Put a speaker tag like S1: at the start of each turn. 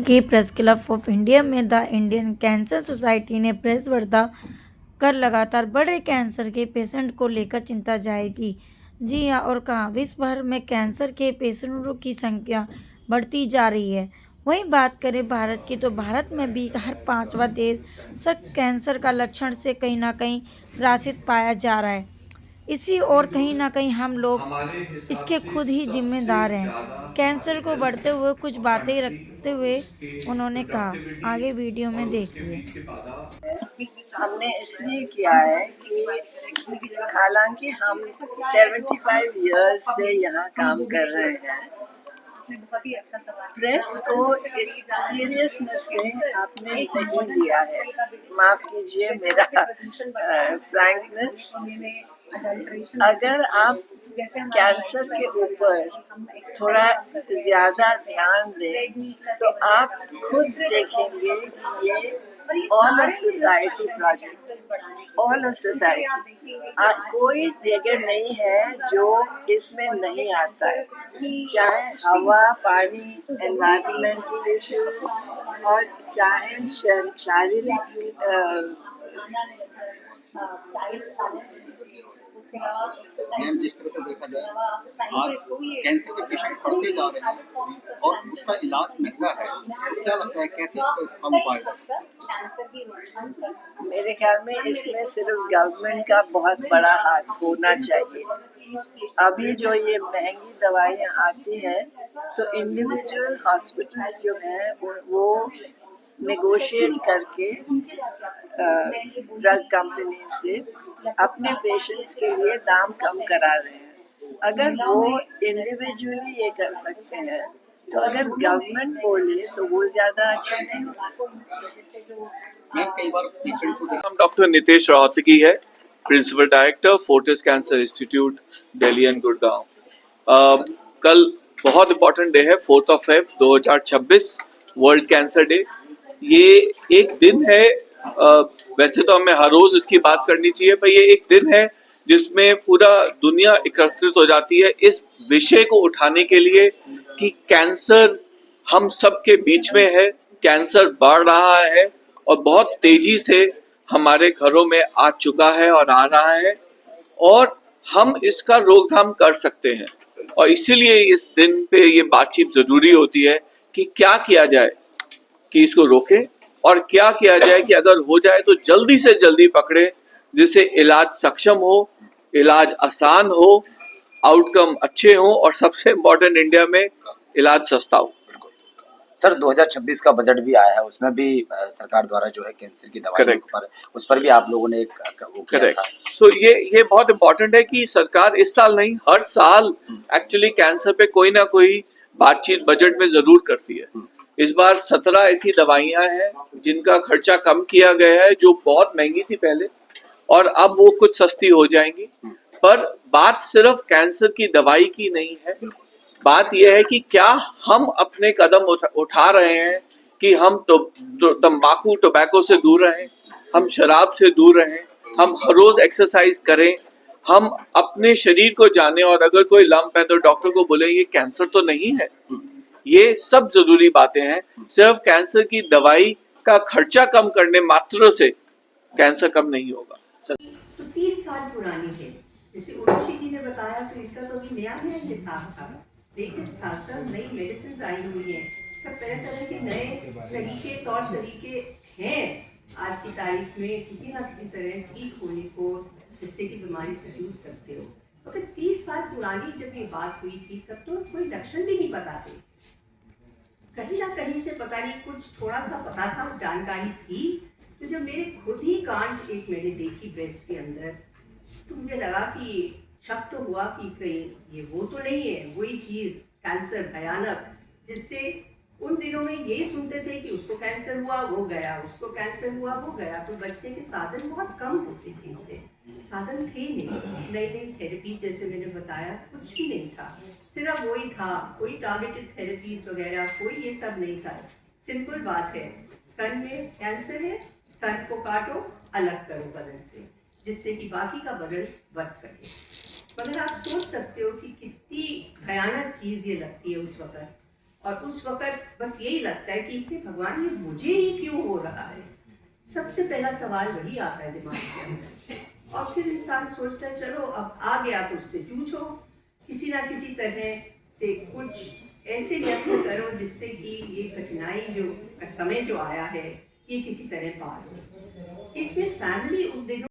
S1: की press club of India में the Indian cancer society ने प्रेस वार्ता कर लगातार बढ़ रहे कैंसर के पेशेंट को लेकर चिंता जाहिर की। जी हां, और कहा विश्व भर में कैंसर के पेशेंटों की संख्या बढ़ती जा रही है। वहीं बात करें भारत की, तो भारत में भी हर पांचवा देश सख्त कैंसर का लक्षण से कहीं ना कहीं ग्रसित पाया जा रहा है। इसी और कहीं ना कहीं हम लोग
S2: हमारे हिसाब
S1: इसके
S2: से
S1: खुद ही
S2: सबसे
S1: जिम्मेदार हैं।
S2: ज़्यादा
S1: कैंसर को
S2: हेल्थ
S1: बढ़ते हुए कुछ बातें
S2: फंडिंग
S1: रखते
S2: और
S1: हुए
S2: उसके
S1: उन्होंने कहा,
S2: प्रोडक्टिविटी
S1: आगे वीडियो
S2: और
S1: में
S2: उसके
S1: देखिए।
S2: बीच के बाधा।
S3: हमने इसलिए किया है कि हालांकि हम 75 इयर्स से यहाँ काम कर रहे हैं, प्रेस को इस सीरियसनेस से आपने नहीं लिया है। माफ कीजिए मेरा फ्रैंकनेस। अगर आप कैंसर के ऊपर थोड़ा ज्यादा ध्यान दें तो आप खुद देखेंगे कि ये all of society project, all of society, कोई जगह नहीं है जो इसमें नहीं आता है, चाहे हवा, पानी, एनवायरमेंटल इश्यूज, और चाहे शारीरिक
S4: मैम, जिस तरह से देखा जाए आज कैंसर के पेशेंट बढ़ते जा रहे हैं और उसका इलाज महंगा है, तो क्या लगता है कैसे इस पर कम पाया जा सकता है?
S3: मेरे ख्याल में इसमें सिर्फ गवर्नमेंट का बहुत बड़ा हाथ होना चाहिए। अभी जो ये महंगी दवाइयाँ आती हैं तो इंडिविजुअल हॉस्पिटल्स जो हैं वो नेगोशिएट करके ड्रग कंपनी से अपने पेशेंट्स के लिए दाम कम करा रहे हैं। अगर वो इंडिविजुअली ये कर सकते हैं तो अगर गवर्नमेंट बोले तो वो ज्यादा अच्छा नहीं होगा।
S4: मैम, कई बार पेशेंट को
S5: हम डॉक्टर नितेश राहतगी है, principal director Fortis cancer institute Delhi and Gurgaon. कल बहुत इंपॉर्टेंट डे है, 4 Feb 2026, वर्ल्ड कैंसर डे। ये एक दिन है, वैसे तो हमें हर रोज इसकी बात करनी चाहिए, पर ये एक दिन है जिसमें पूरा दुनिया एकत्रित हो जाती है इस विषय को उठाने के लिए कि कैंसर हम सबके बीच में है, कैंसर बढ़ रहा है और बहुत तेजी से हमारे घरों में आ चुका है और आ रहा है, और हम इसका रोकथाम कर सकते हैं। और इसीलिए इस दिन पे ये बातचीत जरूरी होती है कि क्या किया जाए कि इसको रोकें, और क्या किया जाए कि अगर हो जाए तो जल्दी से जल्दी पकड़े, जिससे इलाज सक्षम हो, इलाज आसान हो, आउटकम अच्छे हो, और सबसे इम्पोर्टेंट इंडिया में इलाज सस्ता हो।
S6: सर 2026 का बजट भी आया है, उसमें भी सरकार द्वारा जो है कैंसर की दवाइयों पर, उस पर भी आप लोगों ने एक वो किया था।
S5: सो ये बहुत इम्पोर्टेंट है कि सरकार इस साल नहीं, हर साल एक्चुअली कैंसर पे कोई ना कोई बातचीत बजट में जरूर करती है। इस बार 17 ऐसी दवाइयां हैं जिनका खर्चा कम किया गया है, जो बहुत महंगी थी पहले, और अब वो कुछ सस्ती हो जाएंगी। पर बात सिर्फ कैंसर की दवाई की नहीं है, बात यह है कि क्या हम अपने कदम उठा रहे हैं कि हम तंबाकू टोबैको से दूर रहें, हम शराब से दूर रहें, हम हर रोज एक्सरसाइज करें, हम अपने शरीर को जाने, और अगर कोई लंप है तो डॉक्टर को बोले ये कैंसर तो नहीं है। ये सब जरूरी बातें हैं। सिर्फ कैंसर की दवाई का खर्चा कम करने मात्र से कैंसर कम नहीं होगा।
S7: तो 30 साल पुरानी है, जैसे उर्वशी जी ने बताया, तो इसका तो अभी नया नया हिसाब था, लेटेस्ट था, सब नई मेडिसिन आई हुई है, सब तरह तरह के नए तरीके, तौर तरीके हैं आज की तारीख में किसी ना किसी तरह ठीक होने को, जिससे कि बीमारी से जूझ सकते हो। तो फिर 30 साल पुरानी जब ये बात हुई थी तब तो कोई लक्षण भी नहीं पता थे, कहीं ना कहीं से पता नहीं कुछ थोड़ा सा पता था, जानकारी थी। तो जब मेरे खुद ही गांठ एक मैंने देखी ब्रेस्ट के अंदर, तो मुझे लगा कि शक तो हुआ कि कहीं ये वो तो नहीं है वही चीज, कैंसर भयानक, जिससे उन दिनों में यही सुनते थे कि उसको कैंसर हुआ वो गया, उसको कैंसर हुआ वो गया। तो बचने के साधन बहुत कम होते थे, साधन थे नहीं, नई नई थेरेपी जैसे मैंने बताया कुछ भी नहीं था, सिर्फ वही था, कोई टारगेटेड थेरेपीज वगैरह कोई ये सब नहीं था। सिंपल बात है, स्तन में कैंसर है, स्तन को काटो, अलग करो बदन से, जिससे कि बाकी का बदन बच सके। मगर आप सोच सकते हो कि कितनी भयानक चीज ये लगती है उस वक्त, और उस वक्त बस यही लगता है कि इतने भगवान ये मुझे ही क्यों हो रहा है। सबसे पहला सवाल वही आता है दिमाग के अंदर, और फिर इंसान सोचता है चलो अब आ गया तो उससे जूझो, किसी ना किसी तरह से कुछ ऐसे यत्न करो जिससे कि ये कठिनाई जो समय जो आया है ये किसी तरह पार हो। इसमें फैमिली उन दिनों